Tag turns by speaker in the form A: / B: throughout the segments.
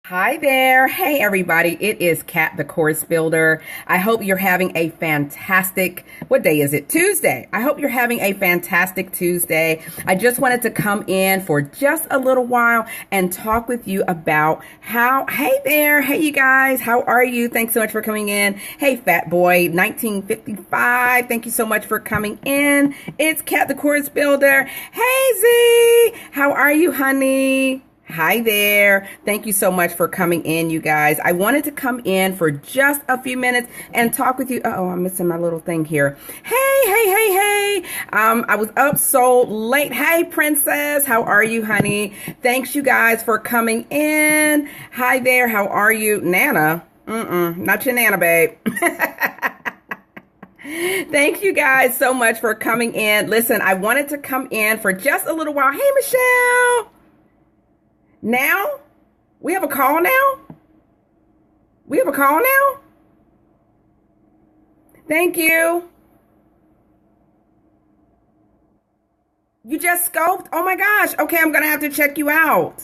A: Hi there. Hey, everybody. It is Kat, the course builder. I hope you're having a fantastic, what day is it? Tuesday. I hope you're having a fantastic Tuesday. I just wanted to come in for just a little while and talk with you about hey there. Hey, you guys. How are you? Thanks so much for coming in. Hey, Fat Boy 1955. Thank you so much for coming in. It's Kat, the course builder. Hey, Z. How are you, honey? Hi there. Thank you so much for coming in, you guys. I wanted to come in for just a few minutes and talk with you. Oh, I'm missing my little thing here. Hey. I was up so late. Hey, princess. How are you, honey? Thanks, you guys, for coming in. Hi there. How are you? Nana? Not your Nana, babe. Thank you guys so much for coming in. Listen, I wanted to come in for just a little while. Hey, Michelle. Now? We have a call now? We have a call now? Thank you. You just scoped? Oh my gosh. Okay, I'm going to have to check you out.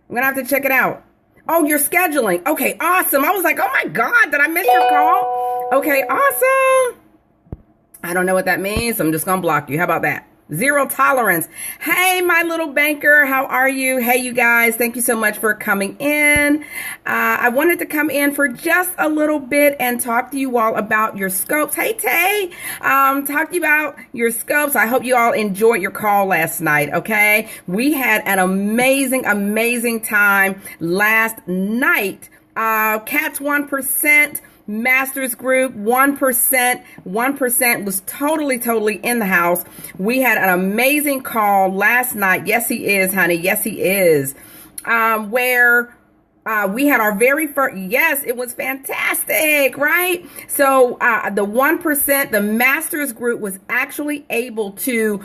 A: I'm going to have to check it out. Oh, you're scheduling. Okay, awesome. I was like, oh my God, did I miss your call? Okay, awesome. I don't know what that means. I'm just going to block you. How about that? Zero tolerance. Hey, my little banker. How are you? Hey, you guys. Thank you so much for coming in. I wanted to come in for just a little bit and talk to you all about your scopes. Hey, Tay. Talk to you about your scopes. I hope you all enjoyed your call last night. Okay. We had an amazing time last night. Cats 1%. Masters group 1% was totally in the house. We had an amazing call last night. Yes, he is, honey. Yes, he is. Where we had our very first, yes, it was fantastic, right? So the 1%, the Masters group was actually able to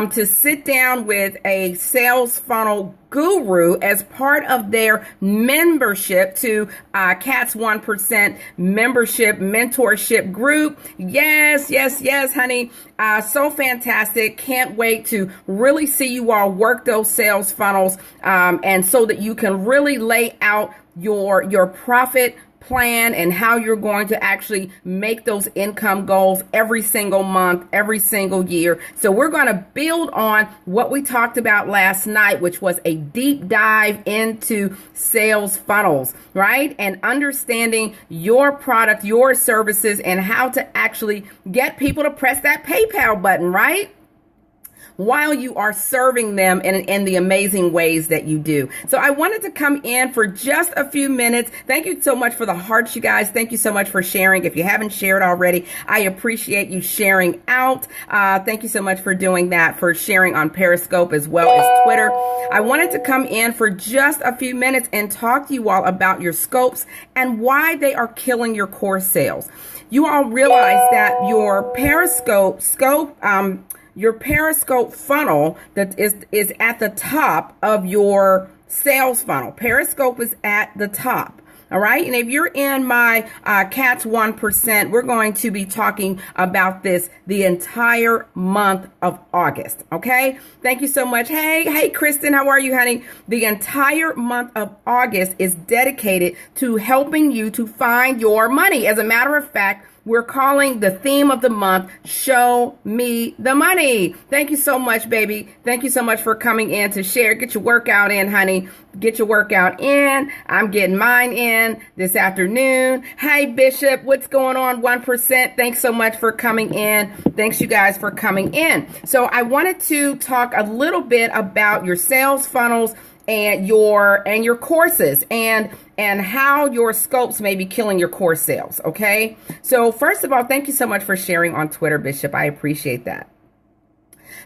A: sit down with a sales funnel guru as part of their membership to Cat's 1% membership mentorship group. Yes, honey. So fantastic. Can't wait to really see you all work those sales funnels and so that you can really lay out your profit plan and how you're going to actually make those income goals every single month, every single year. So we're going to build on what we talked about last night, which was a deep dive into sales funnels, right? And understanding your product, your services, and how to actually get people to press that PayPal button, right? While you are serving them in the amazing ways that you do. So I wanted to come in for just a few minutes. Thank you so much for the hearts, you guys. Thank you so much for sharing. If you haven't shared already, I appreciate you sharing out. Thank you so much for doing that, for sharing on Periscope as well as Twitter. I wanted to come in for just a few minutes and talk to you all about your scopes and why they are killing your course sales. You all realize that your Periscope funnel that is at the top of your sales funnel. Periscope is at the top. All right. And if you're in my Cats 1%, we're going to be talking about this the entire month of August. OK, thank you so much. Hey, Kristen, how are you, honey? The entire month of August is dedicated to helping you to find your money. As a matter of fact, we're calling the theme of the month, Show Me the Money. Thank you so much, baby. Thank you so much for coming in to share. Get your workout in, honey. Get your workout in. I'm getting mine in this afternoon. Hey, Bishop, what's going on? 1%. Thanks so much for coming in. Thanks, you guys, for coming in. So I wanted to talk a little bit about your sales funnels and your courses and how your scopes may be killing your course sales. Okay. So first of all, thank you so much for sharing on Twitter, Bishop. I appreciate that.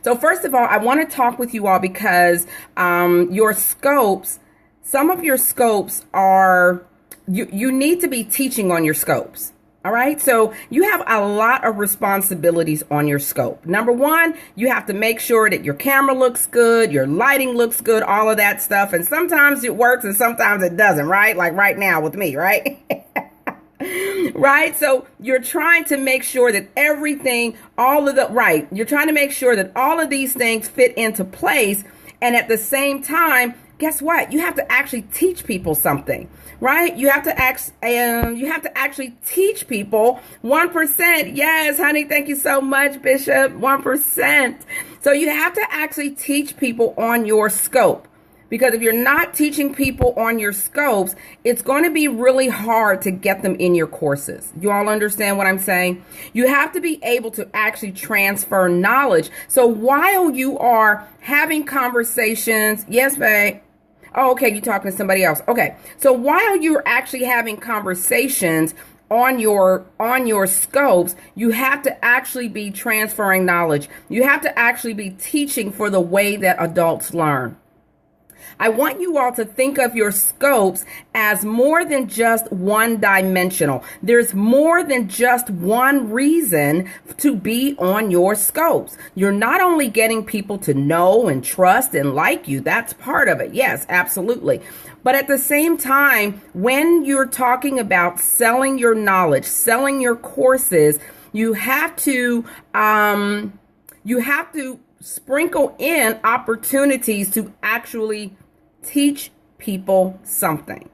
A: So first of all, I want to talk with you all because your scopes, some of your scopes are, you need to be teaching on your scopes. All right. So you have a lot of responsibilities on your scope. Number one, you have to make sure that your camera looks good, your lighting looks good, all of that stuff. And sometimes it works and sometimes it doesn't, right? Like right now with me, right? Right. So you're trying to make sure that everything, you're trying to make sure that all of these things fit into place. And at the same time, guess what? You have to actually teach people something, right? You have to actually teach people 1%. Yes, honey. Thank you so much, Bishop. 1%. So you have to actually teach people on your scope. Because if you're not teaching people on your scopes, it's going to be really hard to get them in your courses. You all understand what I'm saying? You have to be able to actually transfer knowledge. So while you are having conversations, yes, babe. Oh, okay, you're talking to somebody else. Okay. So while you're actually having conversations on your scopes, you have to actually be transferring knowledge. You have to actually be teaching for the way that adults learn. I want you all to think of your scopes as more than just one dimensional. There's more than just one reason to be on your scopes. You're not only getting people to know and trust and like you. That's part of it. Yes, absolutely. But at the same time, when you're talking about selling your knowledge, selling your courses, you have to sprinkle in opportunities to actually teach people something,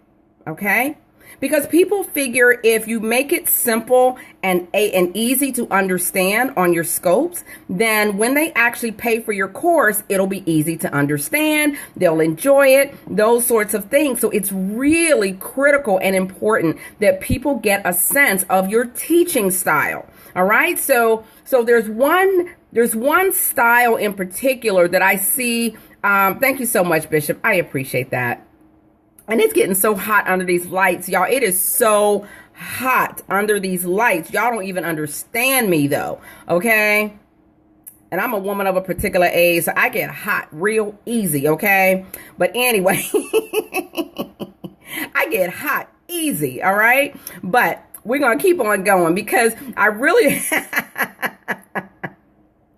A: okay? Because people figure if you make it simple and easy to understand on your scopes, then when they actually pay for your course, it'll be easy to understand. They'll enjoy it, those sorts of things. So it's really critical and important that people get a sense of your teaching style. All right. So there's one style in particular that I see. Thank you so much, Bishop. I appreciate that. And it's getting so hot under these lights, y'all. It is so hot under these lights. Y'all don't even understand me, though. Okay. And I'm a woman of a particular age, so I get hot real easy. Okay. But anyway, I get hot easy. All right. But we're going to keep on going because I really...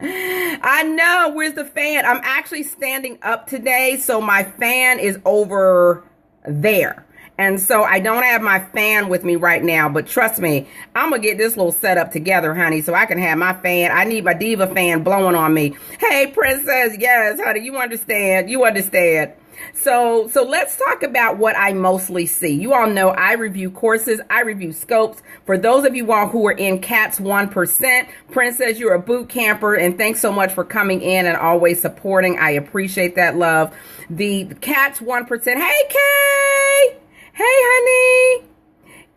A: I know. Where's the fan? I'm actually standing up today, so my fan is over there. And so I don't have my fan with me right now, but trust me, I'm going to get this little setup together, honey, so I can have my fan. I need my diva fan blowing on me. Hey, princess. Yes, honey, you understand. You understand. So let's talk about what I mostly see. You all know I review courses. I review scopes. For those of you all who are in Cats 1%, Princess, you're a boot camper, and thanks so much for coming in and always supporting. I appreciate that, love. The Cats 1%. Hey, Kay. Hey, honey.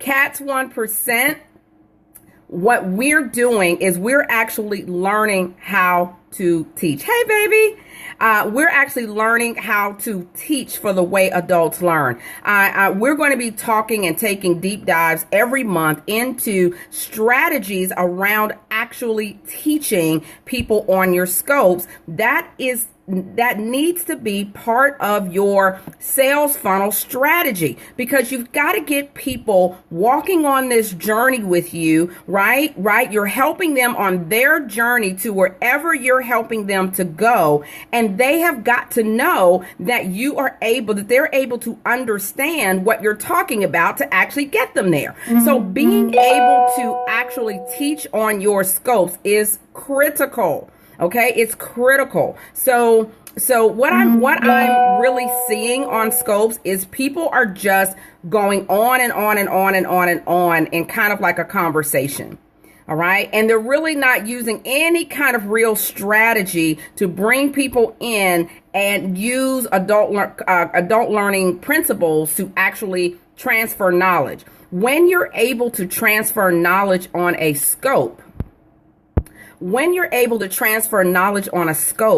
A: Cats 1%. What we're doing is we're actually learning how to teach. Hey, baby. We're actually learning how to teach for the way adults learn. We're going to be talking and taking deep dives every month into strategies around actually teaching people on your scopes. That needs to be part of your sales funnel strategy, because you've got to get people walking on this journey with you, right? You're helping them on their journey to wherever you're helping them to go. And they have got to know that they're able to understand what you're talking about to actually get them there. Mm-hmm. So being able to actually teach on your scopes is critical. Okay, it's critical. So what I'm really seeing on scopes is people are just going on and on and on and on and on in kind of like a conversation. All right. And they're really not using any kind of real strategy to bring people in and use adult learning principles to actually transfer knowledge. When you're able to transfer knowledge on a scope,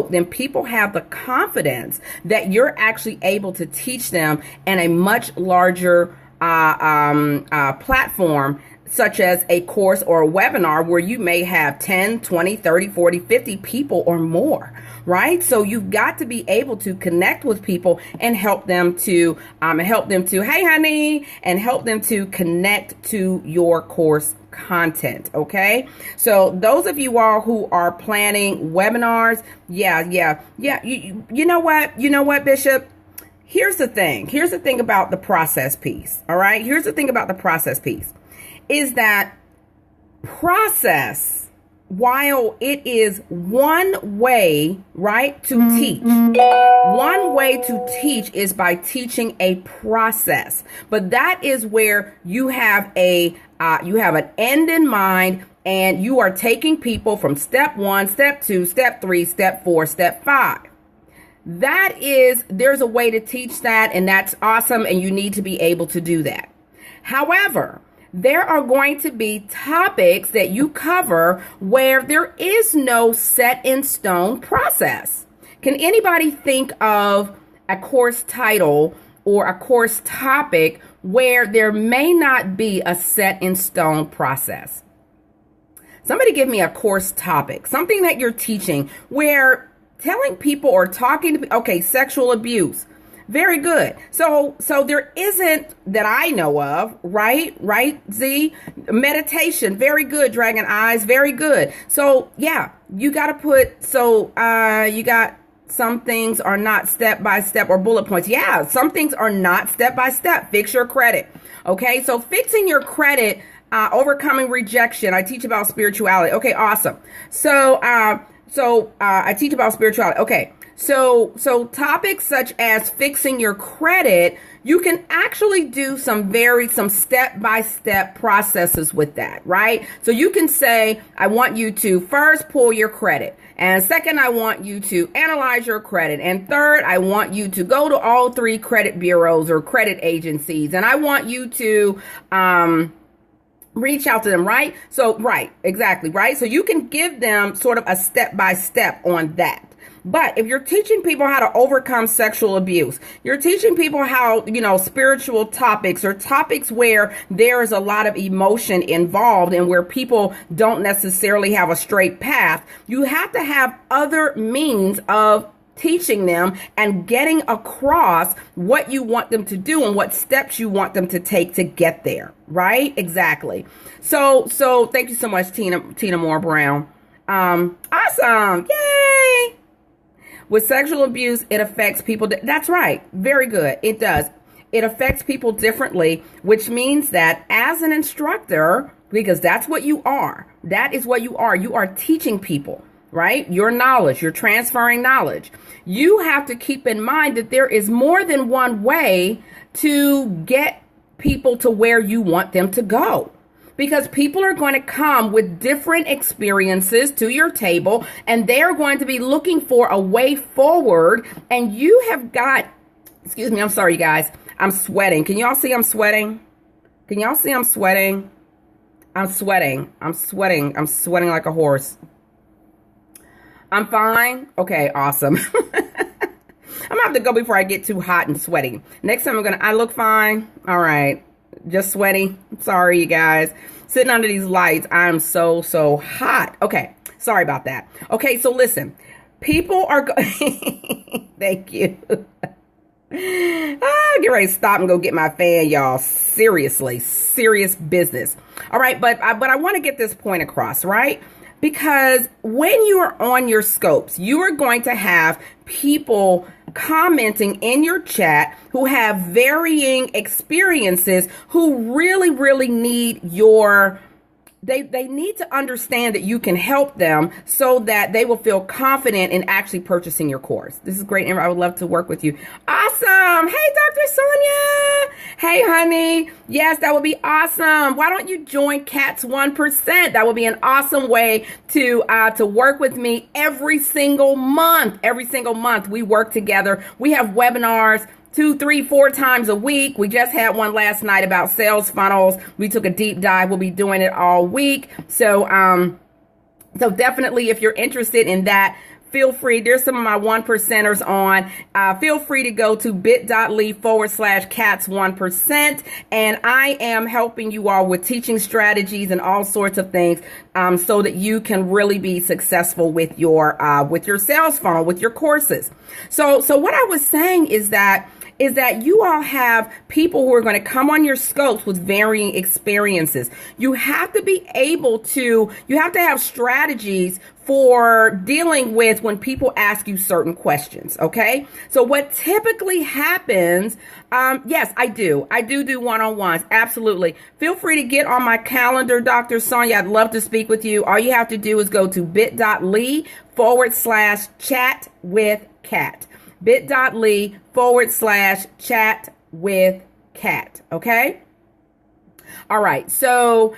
A: then people have the confidence that you're actually able to teach them in a much larger platform, such as a course or a webinar where you may have 10, 20, 30, 40, 50 people or more, right? So you've got to be able to connect with people and help them to, hey, honey, and help them to connect to your course content. Okay. So those of you all who are planning webinars, yeah. You know what, Bishop? Here's the thing about the process piece. All right. Here's the thing about the process piece is that process while it is one way, right, to teach, one way to teach is by teaching a process. But that is where you have an end in mind, and you are taking people from step 1, step 2, step 3, step 4, step 5. There's a way to teach that, and that's awesome, and you need to be able to do that. However, there are going to be topics that you cover where there is no set in stone process. Can anybody think of a course title or a course topic where there may not be a set in stone process? Somebody give me a course topic, something that you're teaching where telling people or talking to, okay, sexual abuse. Very good. So there isn't that I know of, right? Right, Z? Meditation. Very good, Dragon Eyes. Very good. So yeah, you got to put, you got some things are not step by step or bullet points. Yeah, some things are not step by step. Fix your credit. Okay, so fixing your credit, overcoming rejection. I teach about spirituality. Okay, awesome. So I teach about spirituality. Okay. So topics such as fixing your credit, you can actually do some step-by-step processes with that, right? So you can say, I want you to first pull your credit. And second, I want you to analyze your credit. And third, I want you to go to all 3 credit bureaus or credit agencies. And I want you to, reach out to them, right? So, right, exactly, right? So you can give them sort of a step-by-step on that. But if you're teaching people how to overcome sexual abuse, you're teaching people how, spiritual topics or topics where there is a lot of emotion involved and where people don't necessarily have a straight path, you have to have other means of teaching them and getting across what you want them to do and what steps you want them to take to get there, right? Exactly. So thank you so much, Tina Moore Brown. Awesome. Yay. With sexual abuse, it affects people. That's right. Very good. It does. It affects people differently, which means that as an instructor, because that's what you are, that is what you are. You are teaching people, right? Your knowledge, you're transferring knowledge. You have to keep in mind that there is more than one way to get people to where you want them to go. Because people are going to come with different experiences to your table, and they're going to be looking for a way forward. And you have got, excuse me, I'm sorry, you guys. I'm sweating. Can y'all see I'm sweating? Can y'all see I'm sweating? I'm sweating. I'm sweating. I'm sweating like a horse. I'm fine. Okay, awesome. I'm gonna have to go before I get too hot and sweaty. Next time I look fine. All right. Just sweaty. Sorry, you guys. Sitting under these lights, I'm so hot. Okay, sorry about that. Okay, so listen. People are thank you. Get ready to stop and go get my fan, y'all. Seriously, serious business. All right, but I want to get this point across, right? Because when you are on your scopes, you are going to have people commenting in your chat who have varying experiences, who really need your, they need to understand that you can help them so that they will feel confident in actually purchasing your course. This is great. I would love to work with you. Awesome. Hey, Dr. Sonia. Hey, honey. Yes, that would be awesome. Why don't you join Cats 1%? That would be an awesome way to work with me every single month. Every single month we work together. We have webinars 2, 3, 4 times a week. We just had one last night about sales funnels. We took a deep dive. We'll be doing it all week. So definitely if you're interested in that, feel free. There's some of my 1%ers on. Feel free to go to bit.ly/cats1%. And I am helping you all with teaching strategies and all sorts of things so that you can really be successful with your sales funnel, with your courses. So what I was saying is that is that you all have people who are going to come on your scopes with varying experiences. You have to be able to, you have to have strategies for dealing with when people ask you certain questions. Okay. So what typically happens, yes, I do one-on-ones. Absolutely. Feel free to get on my calendar, Dr. Sonia. I'd love to speak with you. All you have to do is go to bit.ly/chat with Kat. bit.ly/chat with Kat. Okay. All right. So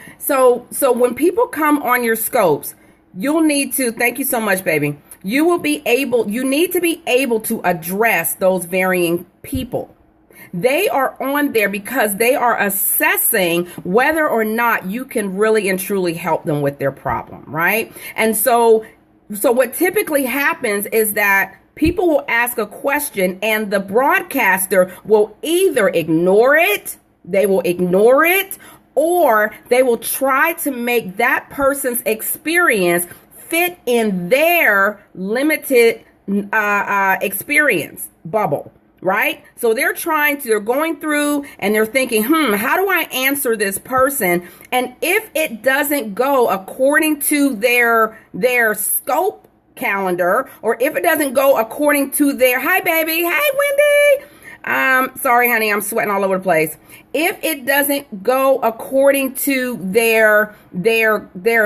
A: when people come on your scopes, you'll need to, thank you so much, baby. You need to be able to address those varying people. They are on there because they are assessing whether or not you can really and truly help them with their problem, right? And so what typically happens is that people will ask a question and the broadcaster will either ignore it, or they will try to make that person's experience fit in their limited experience bubble, right? So they're going through and they're thinking, how do I answer this person? And if it doesn't go according to their scope calendar, or if it doesn't go according to their, hi baby, hey Wendy, sorry, honey, I'm sweating all over the place. If it doesn't go according to their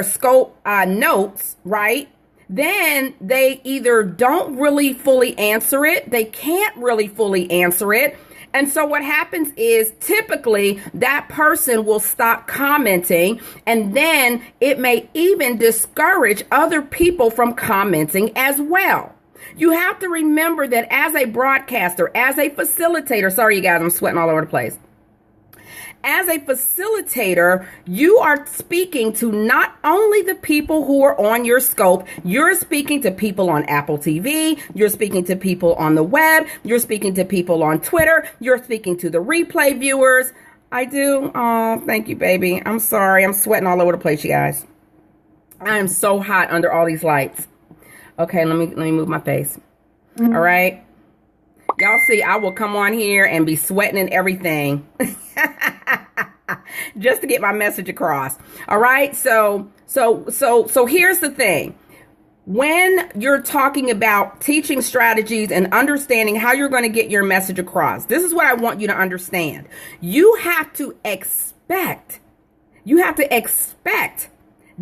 A: scope notes, right? Then they either don't really fully answer it, they can't really fully answer it. And so what happens is typically that person will stop commenting, and then it may even discourage other people from commenting as well. You have to remember that as a broadcaster, as a facilitator, sorry, you guys, I'm sweating all over the place. As a facilitator, you are speaking to not only the people who are on your scope, you're speaking to people on Apple TV, you're speaking to people on the web, you're speaking to people on Twitter, you're speaking to the replay viewers. I do. Oh, thank you, baby. I'm sorry. I'm sweating all over the place, you guys. I am so hot under all these lights. Okay, let me move my face. All right. Y'all see, I will come on here and be sweating and everything just to get my message across. All right. So here's the thing. When you're talking about teaching strategies and understanding how you're going to get your message across, this is what I want you to understand. You have to expect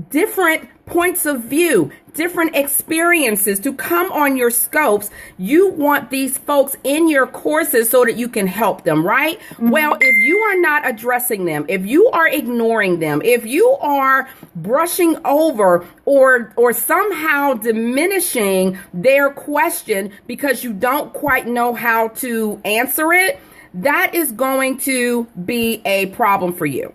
A: different points of view, different experiences to come on your scopes. You want these folks in your courses so that you can help them, right? Mm-hmm. Well, if you are not addressing them, if you are ignoring them, if you are brushing over or somehow diminishing their question because you don't quite know how to answer it, that is going to be a problem for you.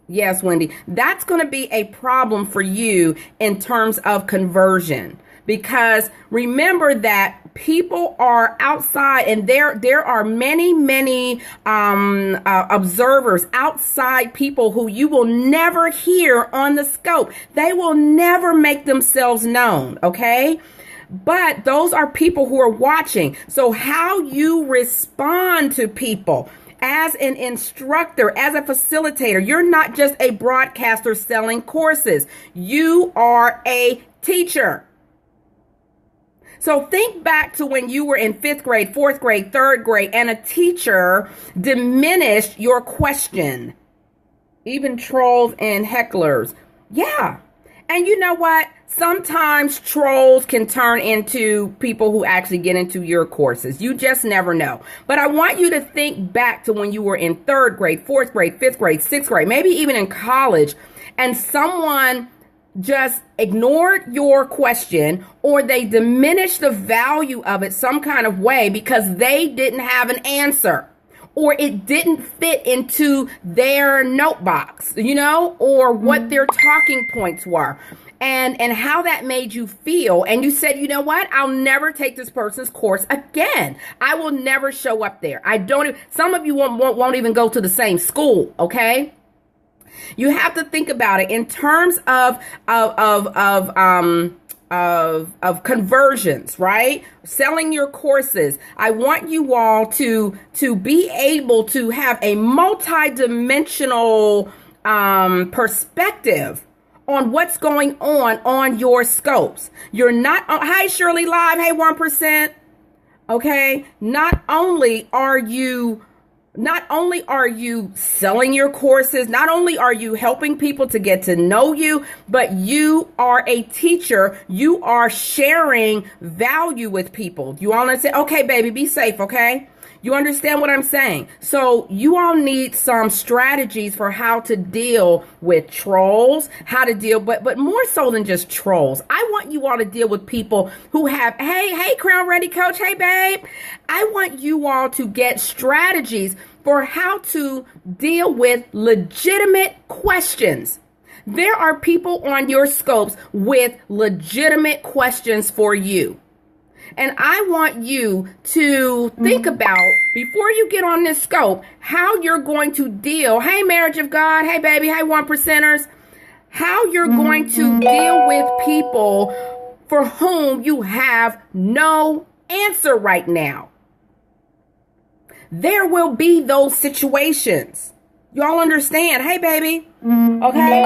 A: Yes, Wendy, that's going to be a problem for you in terms of conversion, because remember that people are outside and there are many observers outside, people who you will never hear on the scope. They will never make themselves known. Okay. But those are people who are watching. So how you respond to people as an instructor, as a facilitator, you're not just a broadcaster selling courses. You are a teacher. So think back to when you were in 5th grade, 4th grade, 3rd grade, and a teacher diminished your question. Even trolls and hecklers. Yeah. And you know what? Sometimes trolls can turn into people who actually get into your courses. You just never know. But I want you to think back to when you were in 3rd grade, 4th grade, 5th grade, 6th grade, maybe even in college, and someone just ignored your question, or they diminished the value of it some kind of way because they didn't have an answer, or it didn't fit into their note box, or what their talking points were. And how that made you feel. And you said, you know what? I'll never take this person's course again. I will never show up there. Some of you won't even go to the same school. Okay. You have to think about it in terms of of conversions, right? Selling your courses. I want you all to be able to have a multi-dimensional perspective on what's going on your scopes. You're not, hi Shirley Live, hey 1%. Okay, not only are you selling your courses, not only are you helping people to get to know you, but you are a teacher. You are sharing value with people. You all understand? Okay, baby, be safe, okay? You understand what I'm saying? So you all need some strategies for how to deal with trolls, how to deal, but more so than just trolls. I want you all to deal with people who have, hey, Crown Ready Coach, hey, babe. I want you all to get strategies for how to deal with legitimate questions. There are people on your scopes with legitimate questions for you. And I want you to think about, before you get on this scope, how you're going to deal. Hey, Marriage of God. Hey, baby. Hey, 1%ers. How you're going to deal with people for whom you have no answer right now. There will be those situations. Y'all understand? Hey, baby. Okay?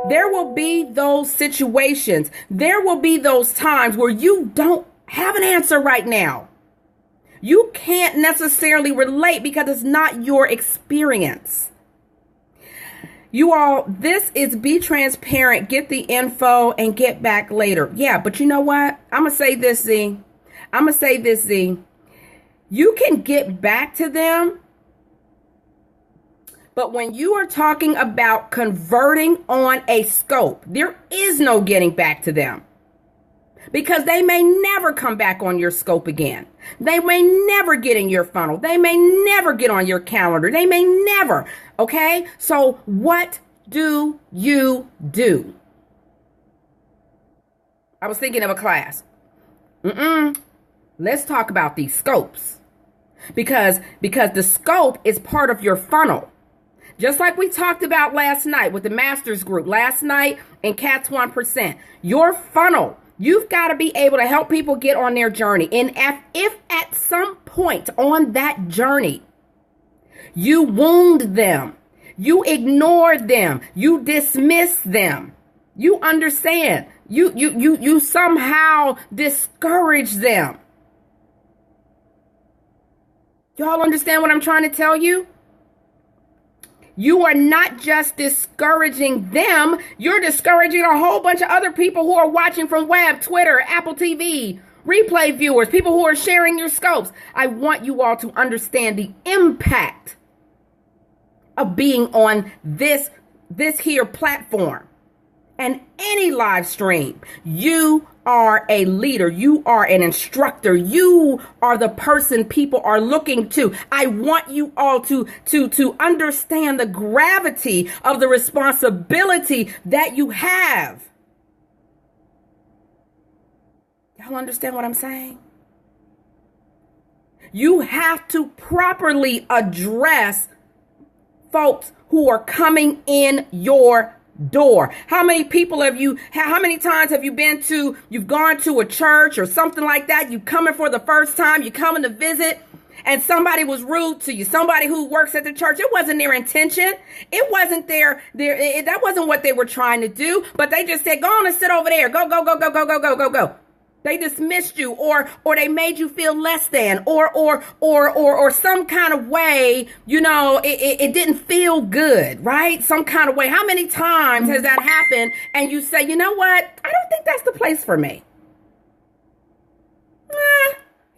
A: There will be those situations. There will be those times where you don't have an answer right now. You can't necessarily relate because it's not your experience. You all, this is be transparent, get the info, and get back later. Yeah, but you know what? I'm going to say this, Z. You can get back to them, but when you are talking about converting on a scope, there is no getting back to them. Because they may never come back on your scope again. They may never get in your funnel. They may never get on your calendar. They may never. Okay? So what do you do? I was thinking of a class. Let's talk about these scopes. Because the scope is part of your funnel. Just like we talked about last night with the Masters Group, last night in Cats 1%. Your funnel. You've got to be able to help people get on their journey. And if at some point on that journey, you wound them, you ignore them, you dismiss them, you understand, you somehow discourage them. Y'all understand what I'm trying to tell you? You are not just discouraging them, you're discouraging a whole bunch of other people who are watching from web, Twitter, Apple TV, replay viewers, people who are sharing your scopes. I want you all to understand the impact of being on this here platform and any live stream. You are a leader. You are an instructor. You are the person people are looking to. I want you all to understand the gravity of the responsibility that you have. Y'all understand what I'm saying? You have to properly address folks who are coming in your door. How many times have you you've gone to a church or something like that? You coming for the first time, you coming to visit, and somebody was rude to you. Somebody who works at the church, it wasn't their intention. It wasn't that wasn't what they were trying to do, but they just said, go on and sit over there. Go. They dismissed you or they made you feel less than or some kind of way, it didn't feel good, right? Some kind of way. How many times has that happened and you say, you know what? I don't think that's the place for me.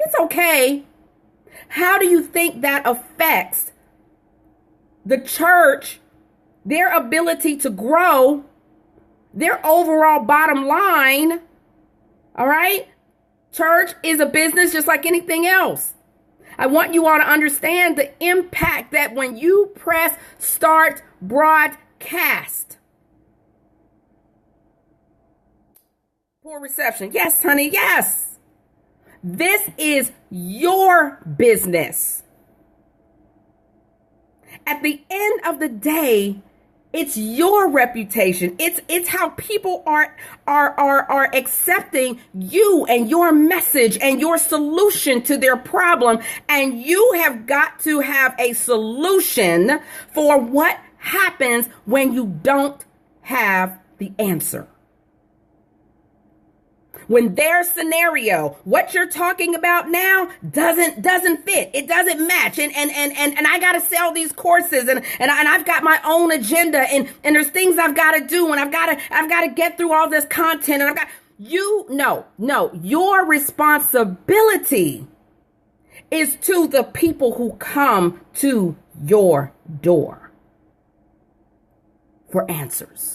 A: It's okay. How do you think that affects the church, their ability to grow, their overall bottom line? All right? Church is a business just like anything else. I want you all to understand the impact that when you press start broadcast. Poor reception. Yes, honey. Yes. This is your business. At the end of the day, It's your reputation. It's how people are accepting you and your message and your solution to their problem. And you have got to have a solution for what happens when you don't have the answer. When their scenario, what you're talking about now doesn't fit. It doesn't match. And I got to sell these courses and I've got my own agenda and there's things I've got to do and I've got to get through all this content and your responsibility is to the people who come to your door for answers.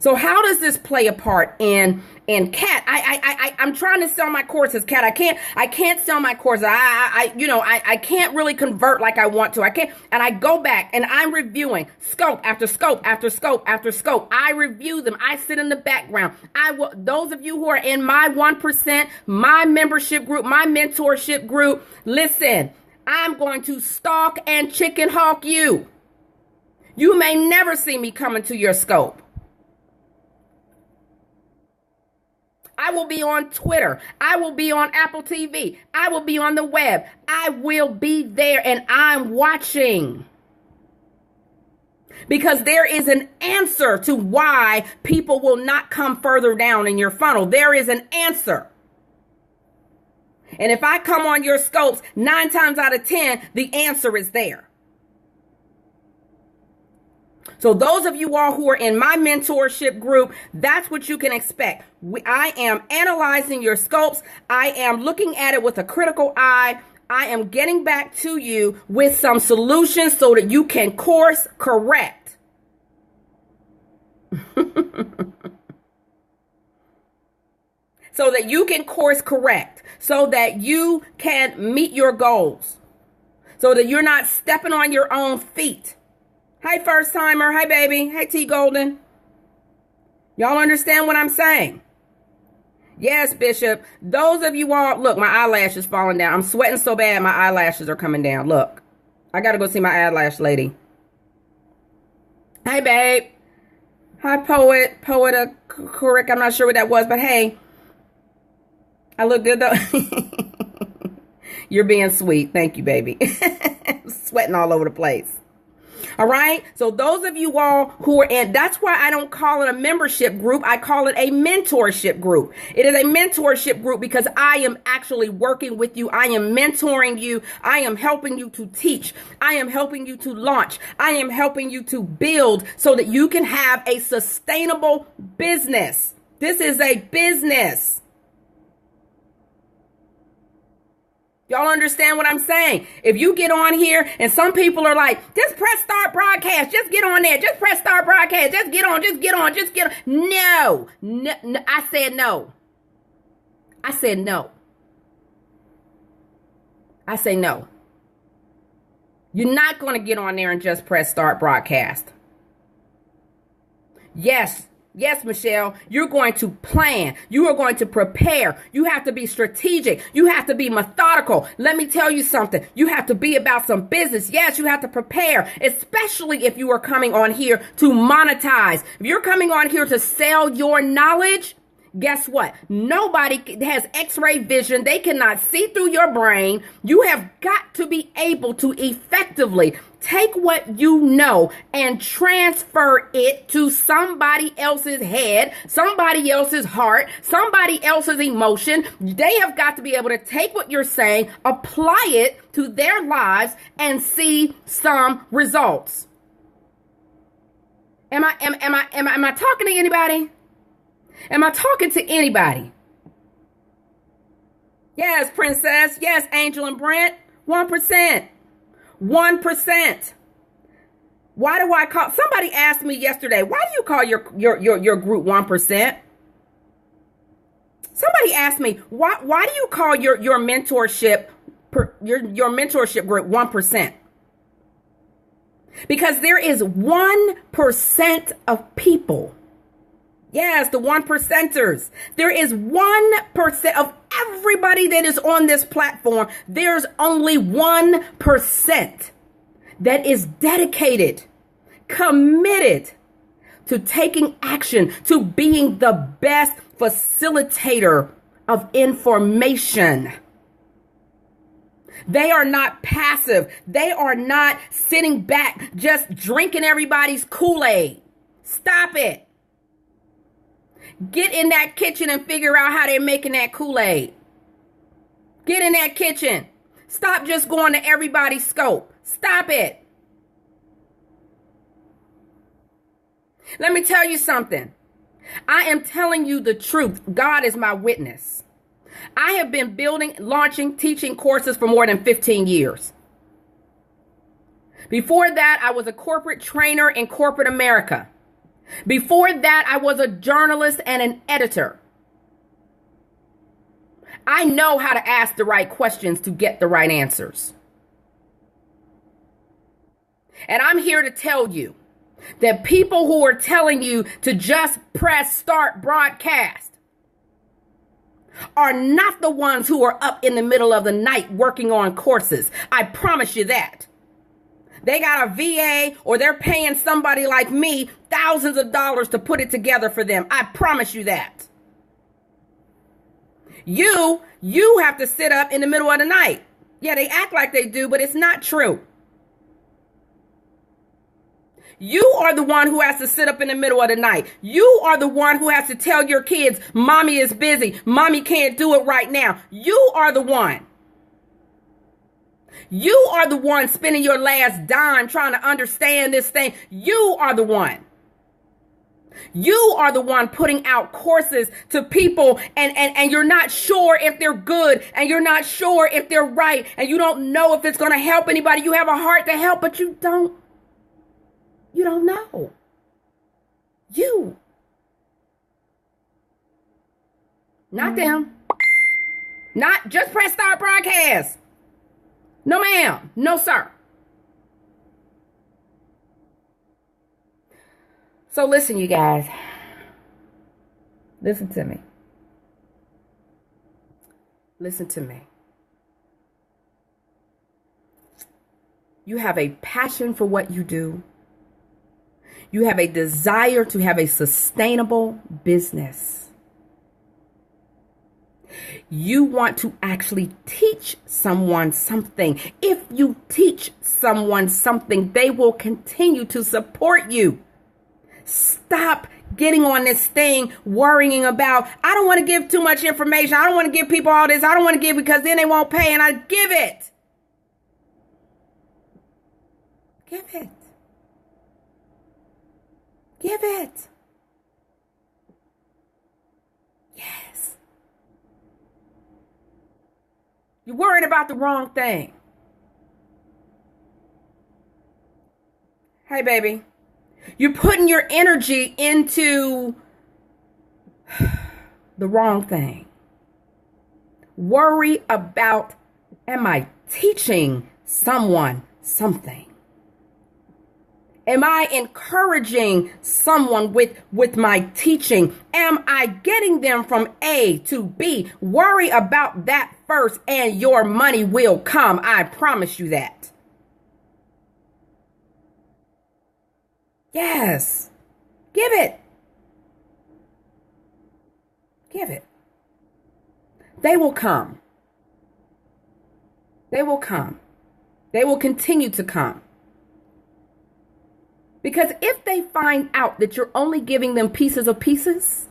A: So how does this play a part in Kat? I'm trying to sell my courses, Kat. I can't sell my courses. I can't really convert like I want to. I can't. And I go back and I'm reviewing scope after scope after scope after scope. I review them. I sit in the background. Those of you who are in my 1%, my membership group, my mentorship group, listen, I'm going to stalk and chicken hawk you. You may never see me coming to your scope. I will be on Twitter. I will be on Apple TV. I will be on the web. I will be there and I'm watching. Because there is an answer to why people will not come further down in your funnel. There is an answer. And if I come on your scopes, 9 times out of 10, the answer is there. So those of you all who are in my mentorship group, that's what you can expect. I am analyzing your scopes. I am looking at it with a critical eye. I am getting back to you with some solutions so that you can course correct. So that you can course correct. So that you can meet your goals. So that you're not stepping on your own feet. Hi, first timer. Hi, baby. Hey, T Golden. Y'all understand what I'm saying? Yes, Bishop. Those of you all, look, my eyelash is falling down. I'm sweating so bad, my eyelashes are coming down. Look, I got to go see my eyelash lady. Hi, babe. Hi, Poet correct. I'm not sure what that was, but hey, I look good though. You're being sweet. Thank you, baby. Sweating all over the place. All right. So those of you all who are in, that's why I don't call it a membership group. I call it a mentorship group. It is a mentorship group because I am actually working with you. I am mentoring you. I am helping you to teach. I am helping you to launch. I am helping you to build so that you can have a sustainable business. This is a business. Y'all understand what I'm saying? If you get on here and some people are like, just press start broadcast. Just get on there. Just press start broadcast. Just get on. Just get on. Just get on. No. I said no. I said no. I say no. You're not going to get on there and just press start broadcast. Yes, Michelle, you're going to plan. You are going to prepare. You have to be strategic. You have to be methodical. Let me tell you something. You have to be about some business. Yes, you have to prepare, especially if you are coming on here to monetize. If you're coming on here to sell your knowledge, guess what? Nobody has X-ray vision. They cannot see through your brain. You have got to be able to effectively take what you know and transfer it to somebody else's head, somebody else's heart, somebody else's emotion. They have got to be able to take what you're saying, apply it to their lives, and see some results. Am I talking to anybody? Am I talking to anybody? Yes, Princess. Yes, Angel and Brent. 1%. 1%. Why do I call? Somebody asked me yesterday, why do you call your group 1%? Somebody asked me, why do you call your mentorship your mentorship group 1%? Because there is 1% of people. Yes, the 1%ers. There is 1% of everybody that is on this platform. There's only 1% that is dedicated, committed to taking action, to being the best facilitator of information. They are not passive. They are not sitting back just drinking everybody's Kool-Aid. Stop it. Get in that kitchen and figure out how they're making that Kool-Aid. Get in that kitchen. Stop just going to everybody's scope. Stop it. Let me tell you something. I am telling you the truth. God is my witness. I have been building, launching, teaching courses for more than 15 years. Before that, I was a corporate trainer in corporate America. Before that, I was a journalist and an editor. I know how to ask the right questions to get the right answers. And I'm here to tell you that people who are telling you to just press start broadcast are not the ones who are up in the middle of the night working on courses. I promise you that. They got a VA or they're paying somebody like me thousands of dollars to put it together for them. I promise you that. You have to sit up in the middle of the night. Yeah, they act like they do, but it's not true. You are the one who has to sit up in the middle of the night. You are the one who has to tell your kids, mommy is busy. Mommy can't do it right now. You are the one. You are the one spending your last dime trying to understand this thing. You are the one. You are the one putting out courses to people and you're not sure if they're good and you're not sure if they're right and you don't know if it's going to help anybody. You have a heart to help, but you don't know. You. Not them. Not just press start broadcast. No, ma'am. No, sir. So listen, you guys. Listen to me. Listen to me. You have a passion for what you do. You have a desire to have a sustainable business. You want to actually teach someone something. If you teach someone something, they will continue to support you. Stop getting on this thing worrying about, I don't want to give too much information. I don't want to give people all this. I don't want to give because then they won't pay, and I give it. Give it. Give it. Yes. You're worried about the wrong thing. Hey, baby. You're putting your energy into the wrong thing. Worry about, am I teaching someone something? Am I encouraging someone with my teaching? Am I getting them from A to B? Worry about that first and your money will come. I promise you that. Yes. Give it. Give it. They will come. They will come. They will continue to come. Because if they find out that you're only giving them pieces of pieces,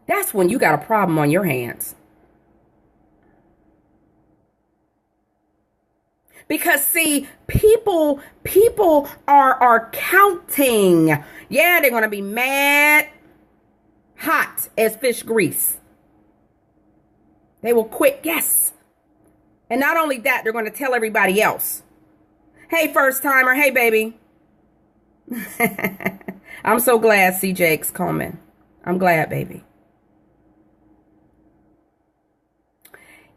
A: that's when you got a problem on your hands. Because see, people are counting. Yeah, they're going to be mad hot as fish grease. They will quit, yes. And not only that, they're going to tell everybody else. Hey, first timer. Hey, baby. I'm so glad CJ's coming. I'm glad, baby.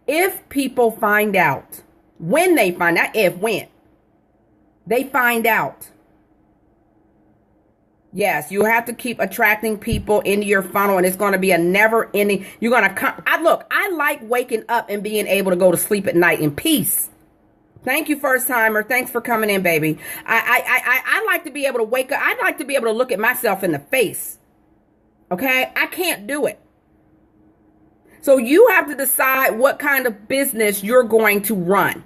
A: If people find out, when they find out, when they find out, yes, you have to keep attracting people into your funnel, and it's going to be a never ending. You're going to come. I like waking up and being able to go to sleep at night in peace. Thank you, first timer. Thanks for coming in, baby. I like to be able to wake up. I'd like to be able to look at myself in the face. Okay? I can't do it. So you have to decide what kind of business you're going to run.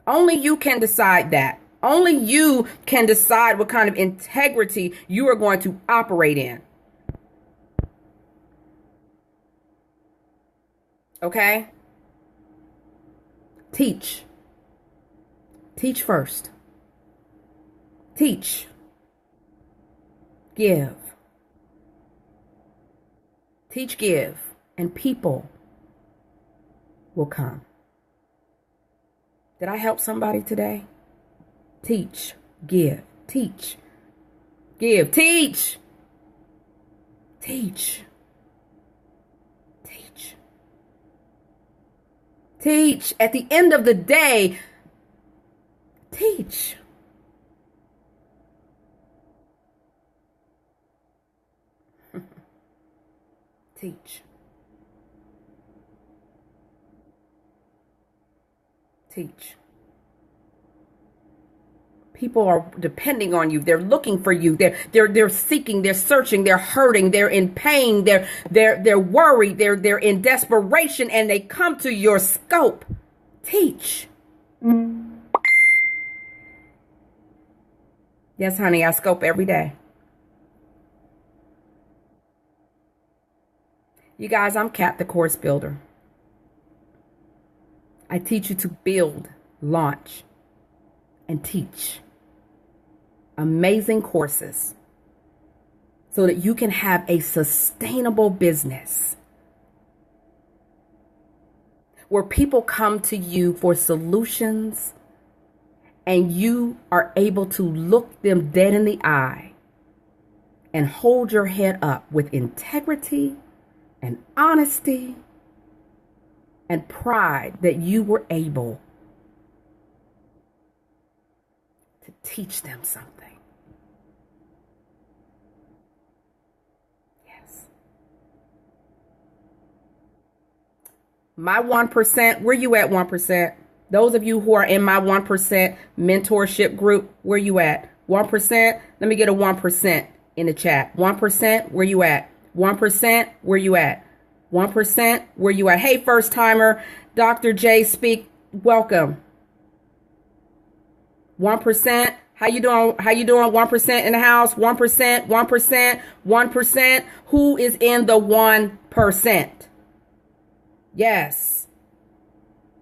A: Only you can decide that. Only you can decide what kind of integrity you are going to operate in. Okay? Teach. Teach first. Teach. Give. Teach, give, and people will come. Did I help somebody today? Teach, give, teach, give, teach, teach, teach, teach. At the end of the day, teach. Teach. Teach. People are depending on you. They're looking for you. They're seeking, they're searching, they're hurting, they're in pain, they're worried, they're in desperation, and they come to your scope. Teach. Yes, honey, I scope every day. You guys, I'm Kat, the course builder. I teach you to build, launch, and teach amazing courses so that you can have a sustainable business where people come to you for solutions and you are able to look them dead in the eye and hold your head up with integrity and honesty and pride that you were able to teach them something. Yes. My 1%, where you at 1%? Those of you who are in my 1% mentorship group, where you at? 1%? Let me get a 1% in the chat. 1%, where you at? 1%, where you at? 1%, where you at? Hey, first timer, Dr. J Speak, welcome. 1%, how you doing? How you doing? 1% in the house, 1%, 1%, 1%. Who is in the 1%? Yes.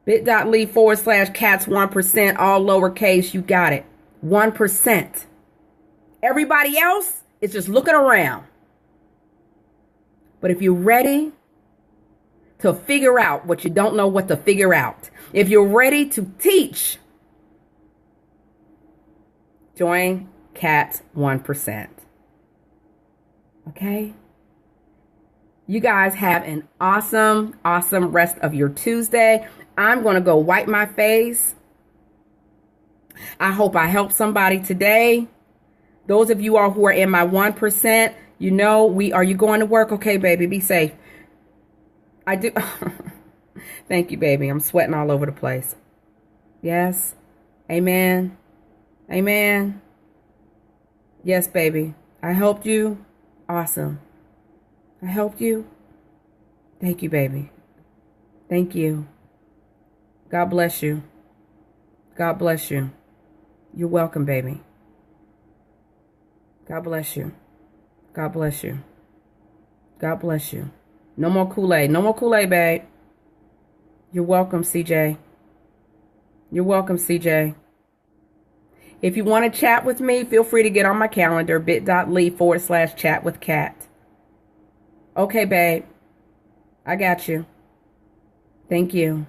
A: bit.ly/cats 1%, all lowercase, you got it. 1%. Everybody else is just looking around. But if you're ready to figure out what you don't know what to figure out, if you're ready to teach, join Cats 1%. Okay? You guys have an awesome, awesome rest of your Tuesday. I'm going to go wipe my face. I hope I helped somebody today. Those of you all who are in my 1%, you know, are you going to work? Okay, baby, be safe. I do. Thank you, baby. I'm sweating all over the place. Yes. Amen. Amen. Yes, baby. I helped you. Awesome. I helped you. Thank you, baby. Thank you. God bless you. God bless you. You're welcome, baby. God bless you. God bless you. God bless you. No more Kool-Aid. No more Kool-Aid, babe. You're welcome, CJ. You're welcome, CJ. If you want to chat with me, feel free to get on my calendar, bit.ly/chat with Kat. Okay, babe. I got you. Thank you.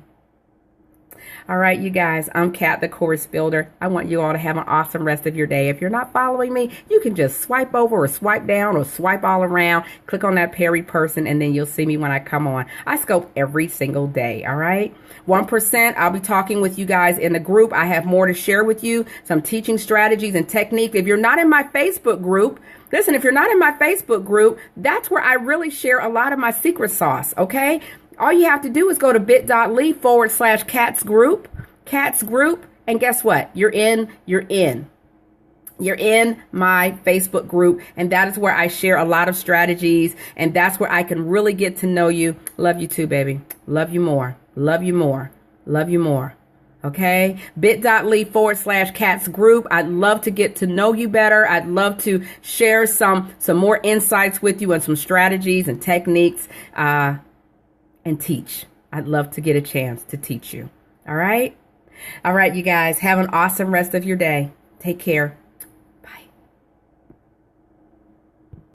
A: All right, you guys, I'm Kat, the course builder. I want you all to have an awesome rest of your day. If you're not following me, you can just swipe over or swipe down or swipe all around. Click on that Perry person, and then you'll see me when I come on. I scope every single day, all right? 1%, I'll be talking with you guys in the group. I have more to share with you, some teaching strategies and techniques. If you're not in my Facebook group, listen, if you're not in my Facebook group, that's where I really share a lot of my secret sauce, okay? All you have to do is go to bit.ly/cats group, Cats group. And guess what? You're in my Facebook group, and that is where I share a lot of strategies, and that's where I can really get to know you. Love you too, baby. Love you more. Love you more. Love you more. Okay? bit.ly/cats group. I'd love to get to know you better. I'd love to share some more insights with you and some strategies and techniques, and teach. I'd love to get a chance to teach you. All right? All right, you guys. Have an awesome rest of your day. Take care.